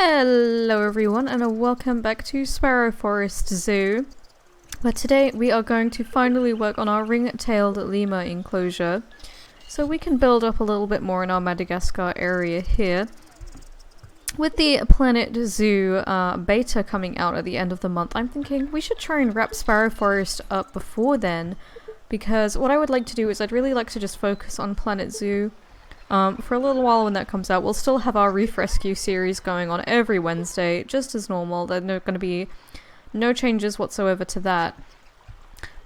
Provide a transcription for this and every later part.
Hello everyone and welcome back to Sparrow Forest Zoo. But today we are going to finally work on our ring-tailed lemur enclosure so we can build up a little bit more in our Madagascar area here. With the Planet Zoo beta coming out at the end of the month, I'm thinking we should try and wrap Sparrow Forest up before then, because what I would like to do is I'd really like to just focus on Planet Zoo for a little while when that comes out. We'll still have our Reef Rescue series going on every Wednesday, just as normal. There's going to be no changes whatsoever to that.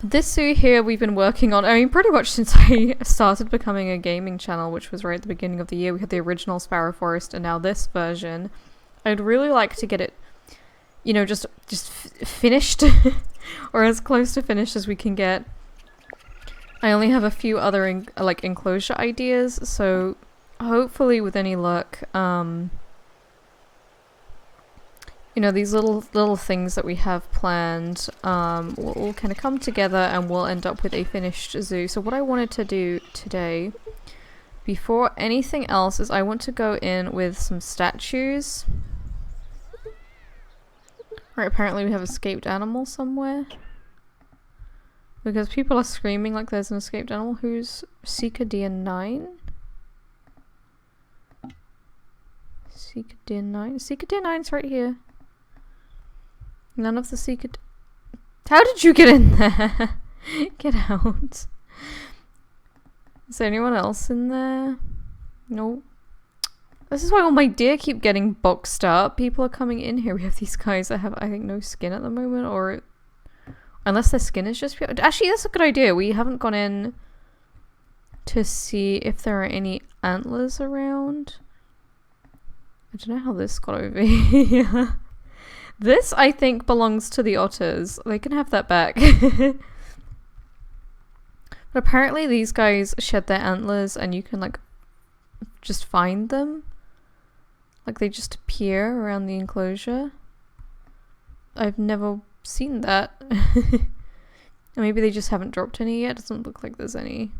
But this zoo here we've been working on, I mean, pretty much since I started becoming a gaming channel, which was right at the beginning of the year. We had the original Sparrow Forest and now this version. I'd really like to get it, you know, just finished, or as close to finished as we can get. I only have a few other enclosure ideas, so hopefully with any luck, you know, these little things that we have planned will all kind of come together and we'll end up with a finished zoo. So what I wanted to do today, before anything else, is I want to go in with some statues. Right, apparently we have escaped animal somewhere. Because people are screaming like there's an escaped animal. Who's Seeker Deer 9? Seeker Deer 9? Seeker Deer 9's right here. None of the Seeker... How did you get in there? Get out. Is there anyone else in there? No. This is why all my deer keep getting boxed up. People are coming in here. We have these guys that have, I think, no skin at the moment, or... Unless their skin is just pure. Actually, that's a good idea. We haven't gone in to see if there are any antlers around. I don't know how this got over here. This, I think, belongs to the otters. They can have that back. But apparently these guys shed their antlers and you can, like, just find them. Like, they just appear around the enclosure. I've never seen that. Maybe they just haven't dropped any yet. Doesn't look like there's any.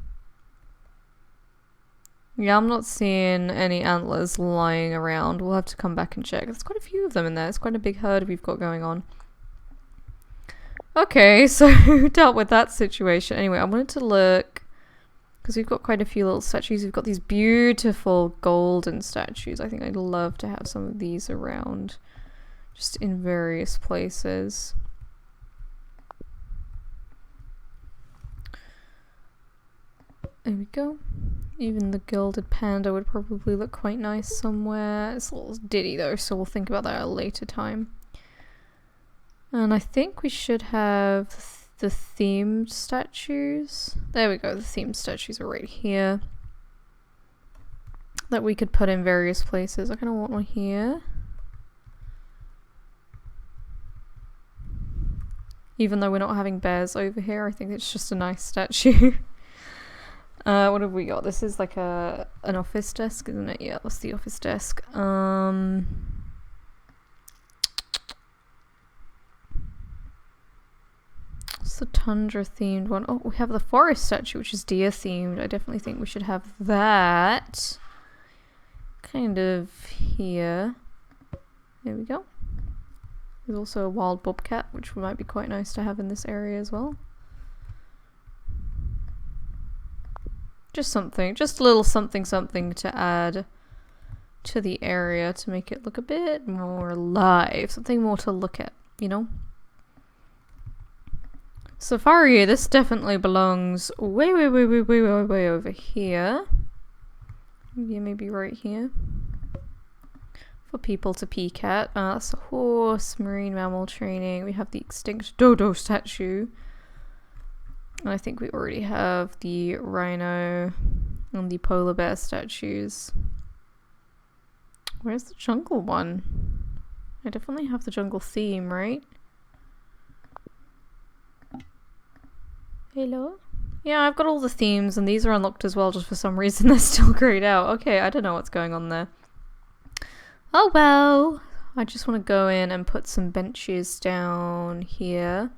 Yeah, I'm not seeing any antlers lying around. We'll have to come back and check. There's quite a few of them in there. It's quite a big herd we've got going on. Okay, so dealt with that situation. Anyway, I wanted to look, because we've got quite a few little statues. We've got these beautiful golden statues. I think I'd love to have some of these around, just in various places. There we go. Even the gilded panda would probably look quite nice somewhere. It's a little ditty though, so we'll think about that at a later time. And I think we should have the themed statues. There we go, the themed statues are right here. That we could put in various places. I kind of want one here. Even though we're not having bears over here, I think it's just a nice statue. What have we got? This is like an office desk, isn't it? Yeah, that's the office desk. What's the tundra themed one? Oh, we have the forest statue, which is deer themed. I definitely think we should have that. Kind of here. There we go. There's also a wild bobcat, which might be quite nice to have in this area as well. Just something, just a little something to add to the area to make it look a bit more alive. Something more to look at, you know? Safari, this definitely belongs way over here. Yeah, maybe right here. For people to peek at. That's a horse, marine mammal training. We have the extinct dodo statue. And I think we already have the rhino and the polar bear statues. Where's the jungle one? I definitely have the jungle theme, right? Hello? Yeah, I've got all the themes and these are unlocked as well, just for some reason they're still grayed out. Okay, I don't know what's going on there. Oh well! I just want to go in and put some benches down here.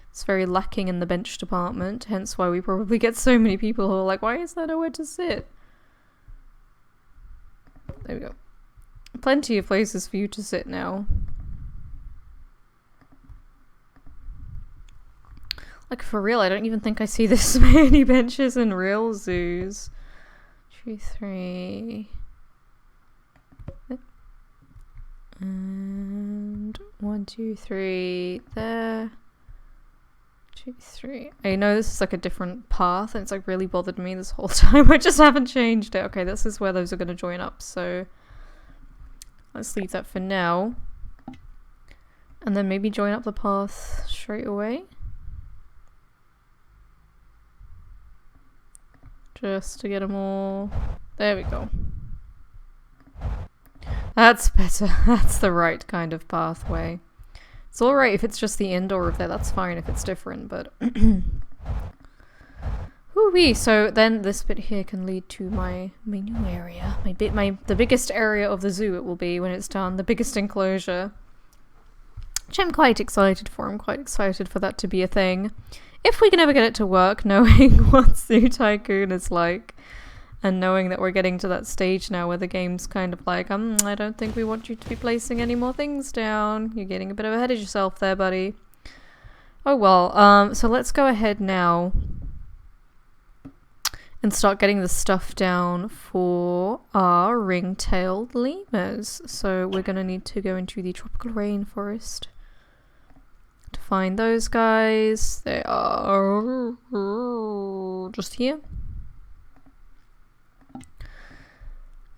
It's very lacking in the bench department, hence why we probably get so many people who are like, why is there nowhere to sit? There we go. plenty of places for you to sit now. Like, for real, I don't even think I see this many benches in real zoos. 2, 3... And 1, 2, 3 there. 2, 3. I know this is like a different path and it's like really bothered me this whole time. I just haven't changed it. Okay, this is where those are going to join up, so let's leave that for now. And then maybe join up the path straight away. Just to get them all. There we go. That's better. That's the right kind of pathway. It's alright if it's just the indoor of there, that's fine if it's different, but... Woo-wee! So then this bit here can lead to my new area. The biggest area of the zoo it will be when it's done. The biggest enclosure. Which I'm quite excited for. I'm quite excited for that to be a thing. If we can ever get it to work, knowing what Zoo Tycoon is like. And knowing that we're getting to that stage now where the game's kind of like, I don't think we want you to be placing any more things down. You're getting a bit ahead of yourself there, buddy. Oh well, so let's go ahead now and start getting the stuff down for our ring-tailed lemurs. So we're going to need to go into the tropical rainforest to find those guys. They are just here.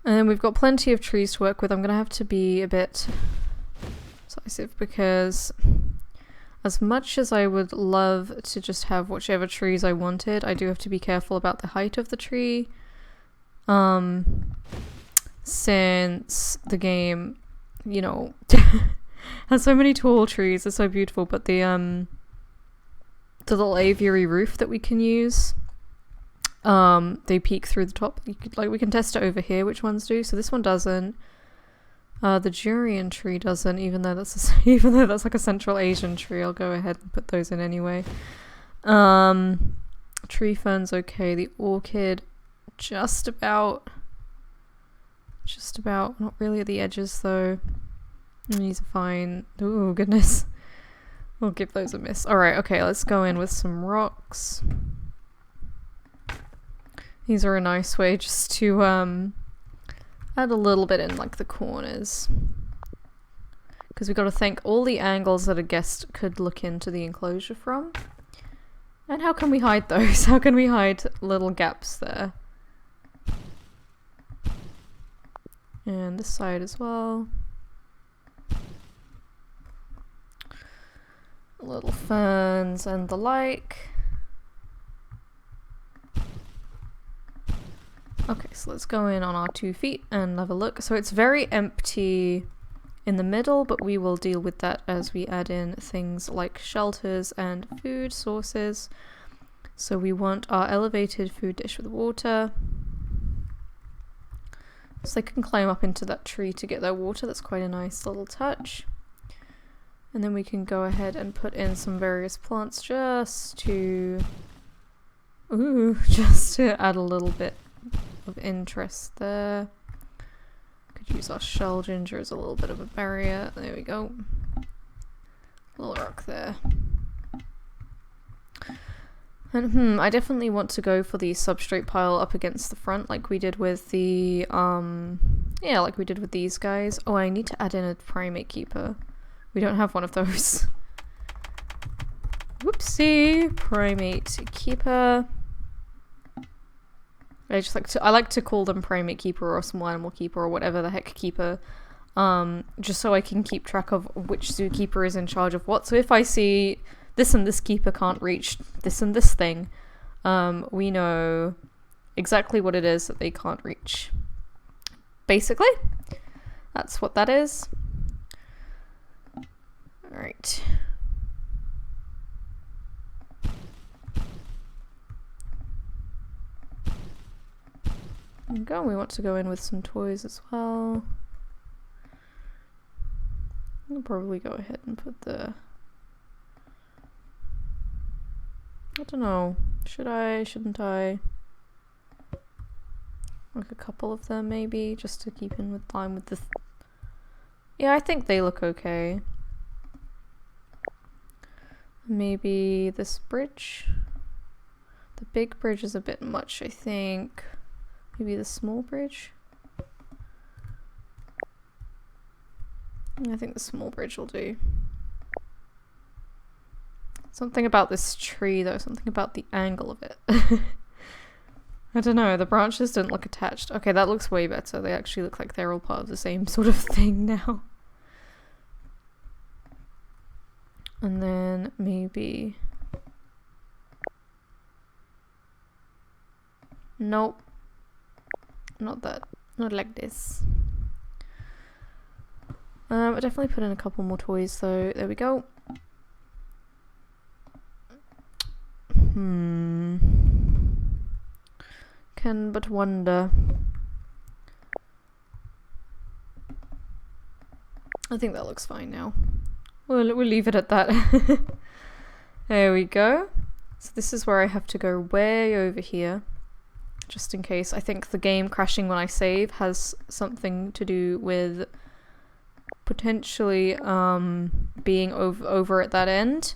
And then we've got plenty of trees to work with. I'm going to have to be a bit decisive because as much as I would love to just have whichever trees I wanted, I do have to be careful about the height of the tree. Since the game, you know, has so many tall trees, they're so beautiful, but the little aviary roof that we can use, they peek through the top. We can test it over here, which ones do. So this one doesn't. The durian tree doesn't, even though that's like a Central Asian tree. I'll go ahead and put those in anyway. Tree fern's okay. The orchid, just about. Not really at the edges though. These are fine. Oh goodness. We'll give those a miss. Alright, okay, let's go in with some rocks. These are a nice way just to add a little bit in like the corners. Because we've got to think all the angles that a guest could look into the enclosure from. And how can we hide those? How can we hide little gaps there? And this side as well. Little ferns and the like. Okay, so let's go in on our 2 feet and have a look. So it's very empty in the middle, but we will deal with that as we add in things like shelters and food sources. So we want our elevated food dish with water. So they can climb up into that tree to get their water. That's quite a nice little touch. And then we can go ahead and put in some various plants just to add a little bit of interest there. Could use our shell ginger as a little bit of a barrier. There we go. Little rock there. And I definitely want to go for the substrate pile up against the front like we did with the like we did with these guys. Oh, I need to add in a primate keeper. We don't have one of those. Whoopsie. Primate keeper. I like to call them primate keeper or small animal keeper or whatever the heck keeper, just so I can keep track of which zookeeper is in charge of what. So if I see this and this keeper can't reach this and this thing, we know exactly what it is that they can't reach. Basically, that's what that is. Alright. There we go. We want to go in with some toys as well. I'll probably go ahead and put the... I don't know. Should I? Shouldn't I? Like a couple of them maybe, just to keep in with line with the Yeah, I think they look okay. Maybe this bridge. The big bridge is a bit much, I think. Maybe the small bridge. I think the small bridge will do. Something about this tree though, something about the angle of it. I don't know, the branches didn't look attached. Okay, that looks way better. They actually look like they're all part of the same sort of thing now. And then maybe... Nope. Not that. Not like this. I definitely put in a couple more toys though. There we go. Can but wonder. I think that looks fine now. We'll leave it at that. There we go. So this is where I have to go way over here. Just in case. I think the game crashing when I save has something to do with potentially being over at that end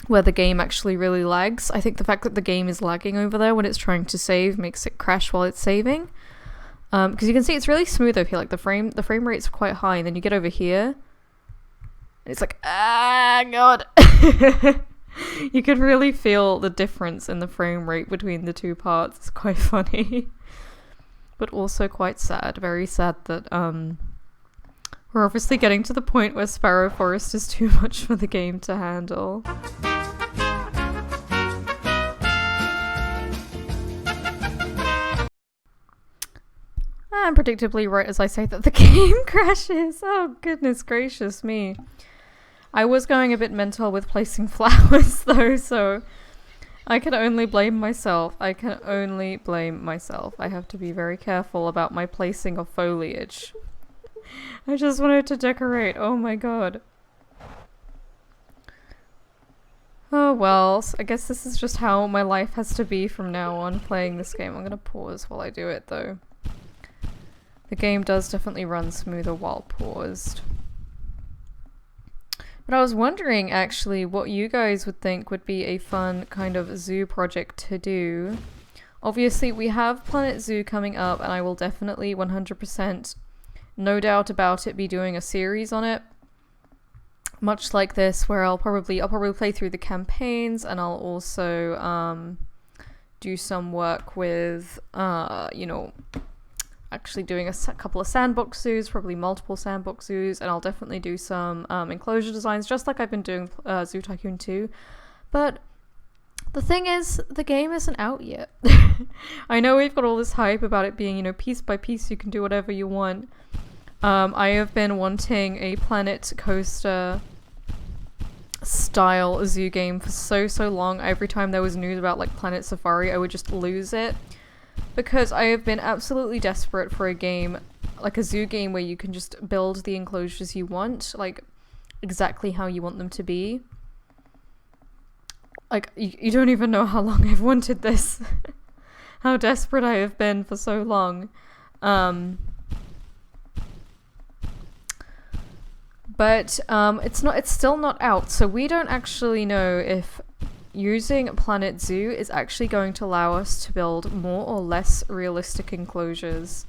where the game actually really lags. I think the fact that the game is lagging over there when it's trying to save makes it crash while it's saving. Because you can see it's really smooth over here, like the frame rate's quite high, and then you get over here and it's like, ah god. You can really feel the difference in the frame rate between the two parts. It's quite funny. But also quite sad. Very sad that we're obviously getting to the point where Sparrow Forest is too much for the game to handle. And predictably right as I say that the game crashes. Oh goodness gracious me. I was going a bit mental with placing flowers though, so I can only blame myself. I can only blame myself. I have to be very careful about my placing of foliage. I just wanted to decorate. Oh my god. Oh well, I guess this is just how my life has to be from now on playing this game. I'm gonna pause while I do it though. The game does definitely run smoother while paused. But I was wondering actually what you guys would think would be a fun kind of zoo project to do. Obviously we have Planet Zoo coming up and I will definitely 100%, no doubt about it, be doing a series on it. Much like this, where I'll probably play through the campaigns and I'll also do some work with you know, actually doing a couple of sandbox zoos, probably multiple sandbox zoos, and I'll definitely do some enclosure designs, just like I've been doing Zoo Tycoon 2. But the thing is, the game isn't out yet. I know we've got all this hype about it being, you know, piece by piece you can do whatever you want. I have been wanting a Planet Coaster style zoo game for so long. Every time there was news about like Planet Safari, I would just lose it. Because I have been absolutely desperate for a game, like a zoo game where you can just build the enclosures you want, like exactly how you want them to be. Like, you don't even know how long I've wanted this. How desperate I have been for so long. But it's still not out, so we don't actually know if using Planet Zoo is actually going to allow us to build more or less realistic enclosures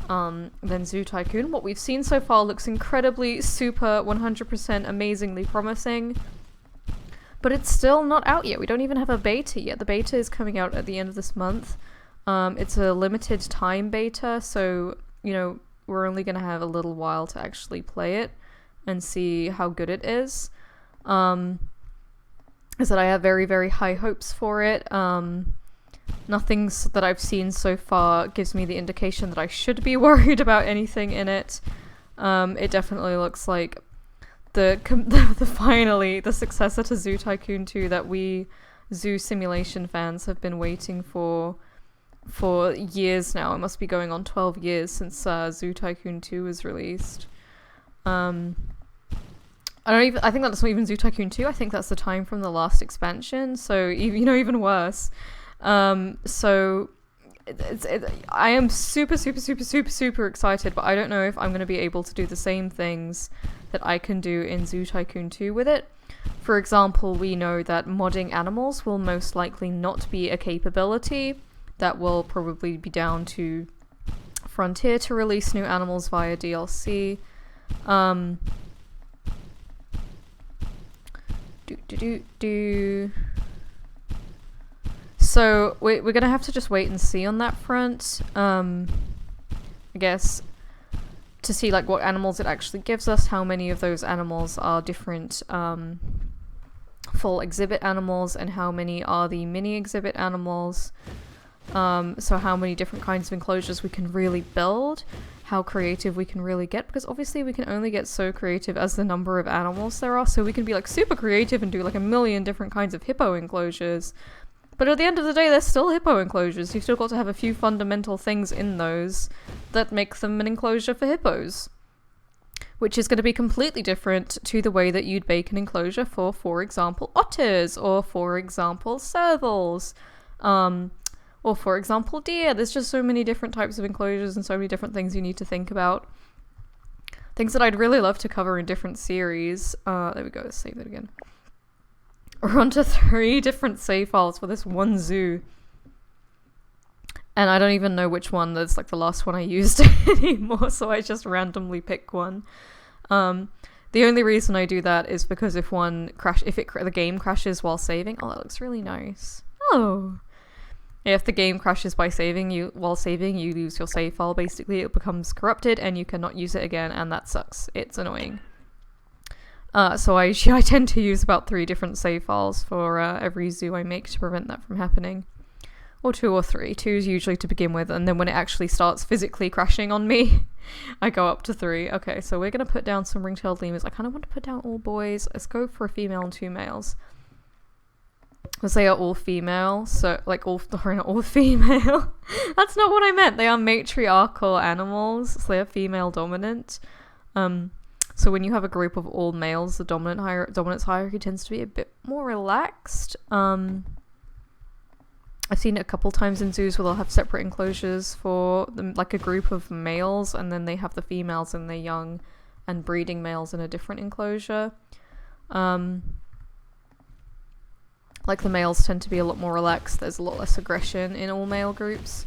than Zoo Tycoon. What we've seen so far looks incredibly, super, 100% amazingly promising, but it's still not out yet. We don't even have a beta yet. The beta is coming out at the end of this month. It's a limited time beta, so, you know, we're only going to have a little while to actually play it and see how good it is. Is that I have very, very high hopes for it. Nothing that I've seen so far gives me the indication that I should be worried about anything in it. It definitely looks like finally the successor to Zoo Tycoon 2 that we zoo simulation fans have been waiting for years now. It must be going on 12 years since Zoo Tycoon 2 was released. I think that's not even Zoo Tycoon 2. I think that's the time from the last expansion. So, you know, even worse. So I am super, super, super, super, super excited, but I don't know if I'm going to be able to do the same things that I can do in Zoo Tycoon 2 with it. For example, we know that modding animals will most likely not be a capability. That will probably be down to Frontier to release new animals via DLC. So we're gonna have to just wait and see on that front. I guess to see like what animals it actually gives us, how many of those animals are different full exhibit animals, and how many are the mini exhibit animals. So how many different kinds of enclosures we can really build, how creative we can really get, because obviously we can only get so creative as the number of animals there are, so we can be like super creative and do like a million different kinds of hippo enclosures. But at the end of the day, they're still hippo enclosures. You've still got to have a few fundamental things in those that make them an enclosure for hippos. Which is going to be completely different to the way that you'd make an enclosure for example, otters, or for example, servals, or for example, deer. There's just so many different types of enclosures and so many different things you need to think about. Things that I'd really love to cover in different series. There we go, let's save it again. We're onto 3 different save files for this one zoo. And I don't even know which one that's like the last one I used anymore, so I just randomly pick one. The only reason I do that is because if the game crashes while saving, oh, that looks really nice. Oh. If the game crashes while saving, you lose your save file. Basically, it becomes corrupted and you cannot use it again, and that sucks. It's annoying. So I tend to use about 3 different save files for every zoo I make to prevent that from happening. Or 2 or 3. 2 is usually to begin with, and then when it actually starts physically crashing on me, I go up to 3. Okay, so we're going to put down some ring-tailed lemurs. I kind of want to put down all boys. Let's go for a female and 2 males. Because they are all female, so, like, not all female. That's not what I meant. They are matriarchal animals, so they are female dominant. So when you have a group of all males, the dominance hierarchy tends to be a bit more relaxed. I've seen it a couple times in zoos where they'll have separate enclosures for them, like a group of males, and then they have the females and their young and breeding males in a different enclosure. Like the males tend to be a lot more relaxed. There's a lot less aggression in all male groups.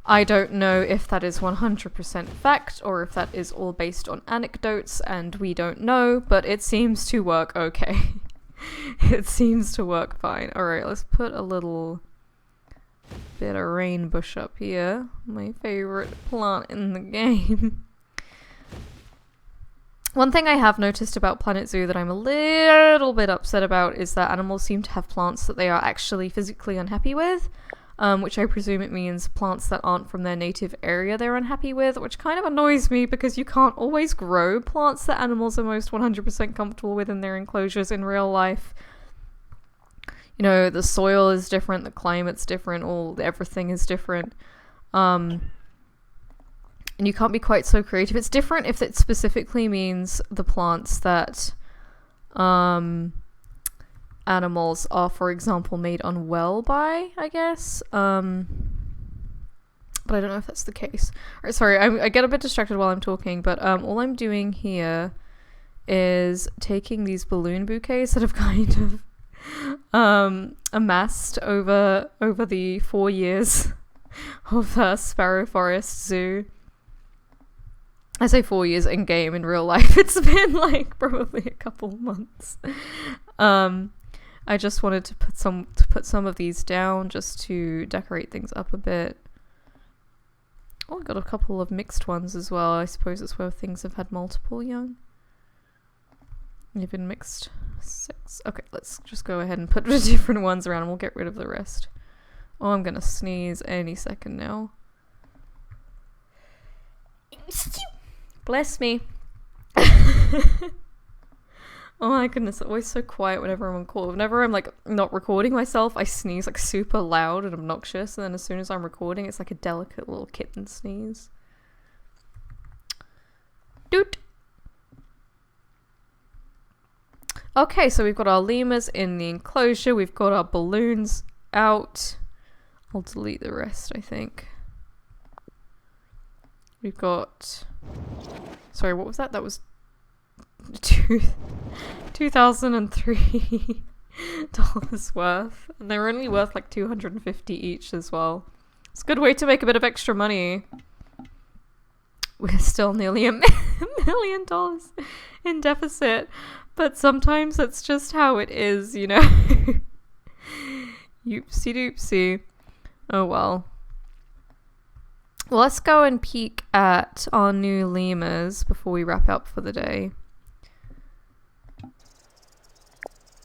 I don't know if that is 100% fact or if that is all based on anecdotes, and we don't know, but it seems to work okay. It seems to work fine. Alright, let's put a little bit of rain bush up here. My favorite plant in the game. One thing I have noticed about Planet Zoo that I'm a little bit upset about is that animals seem to have plants that they are actually physically unhappy with. Which I presume it means plants that aren't from their native area they're unhappy with, which kind of annoys me because you can't always grow plants that animals are most 100% comfortable with in their enclosures in real life. You know, the soil is different, the climate's different, everything is different. And you can't be quite so creative. It's different if it specifically means the plants that animals are, for example, made unwell by, I guess. But I don't know if that's the case. Right, sorry, I get a bit distracted while I'm talking, but all I'm doing here is taking these balloon bouquets that have kind of amassed over the 4 years of Sparrow Forest Zoo. I say 4 years in game. In real life it's been like probably a couple months. I just wanted to put some of these down just to decorate things up a bit. Oh, I got a couple of mixed ones as well. I suppose it's where things have had multiple young. You've been mixed 6. Okay, let's just go ahead and put the different ones around and we'll get rid of the rest. Oh, I'm gonna sneeze any second now. Bless me. Oh my goodness, it's always so quiet whenever I'm on call. Whenever I'm like not recording myself, I sneeze like super loud and obnoxious, and then as soon as I'm recording, it's like a delicate little kitten sneeze. Doot! Okay, so we've got our lemurs in the enclosure, we've got our balloons out. I'll delete the rest, I think. We've got... Sorry, what was that? That was 2003 dollars worth. And they're only worth like 250 each as well. It's a good way to make a bit of extra money. We're still nearly $1 million in deficit. But sometimes that's just how it is, you know? Oopsie doopsie. Oh well. Well, let's go and peek at our new lemurs before we wrap up for the day.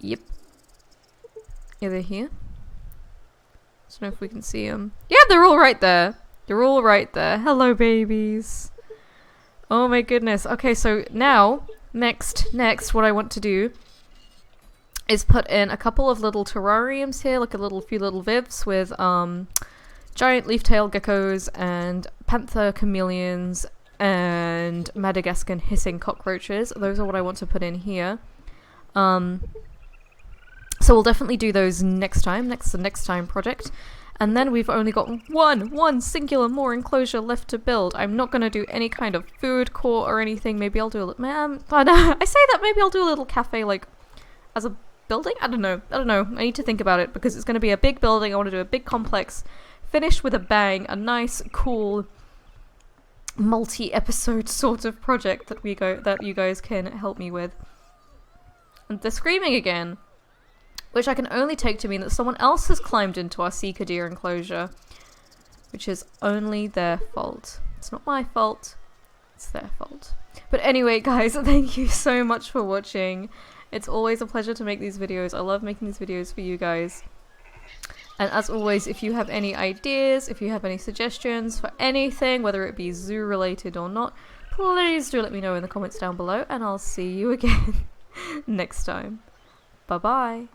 Yep. Yeah, they're here. Don't know if we can see them. Yeah, they're all right there. They're all right there. Hello, babies. Oh my goodness. Okay, so now, next, what I want to do is put in a couple of little terrariums here, like few little vivs with giant leaf-tailed geckos and panther chameleons and Madagascan hissing cockroaches. Those are what I want to put in here. So we'll definitely do those next time, the next time project. And then we've only got one singular more enclosure left to build. I'm not going to do any kind of food court or anything. Maybe I'll do a little... I say that, maybe I'll do a little cafe, like, as a building? I don't know. I need to think about it, because it's going to be a big building. I want to do a big complex, finished with a bang, a nice, cool, multi-episode sort of project that you guys can help me with. And they're screaming again, which I can only take to mean that someone else has climbed into our Seeker deer enclosure, which is only their fault. It's not my fault, it's their fault. But anyway, guys, thank you so much for watching. It's always a pleasure to make these videos. I love making these videos for you guys. And as always, if you have any ideas, if you have any suggestions for anything, whether it be zoo related or not, please do let me know in the comments down below, and I'll see you again next time. Bye bye.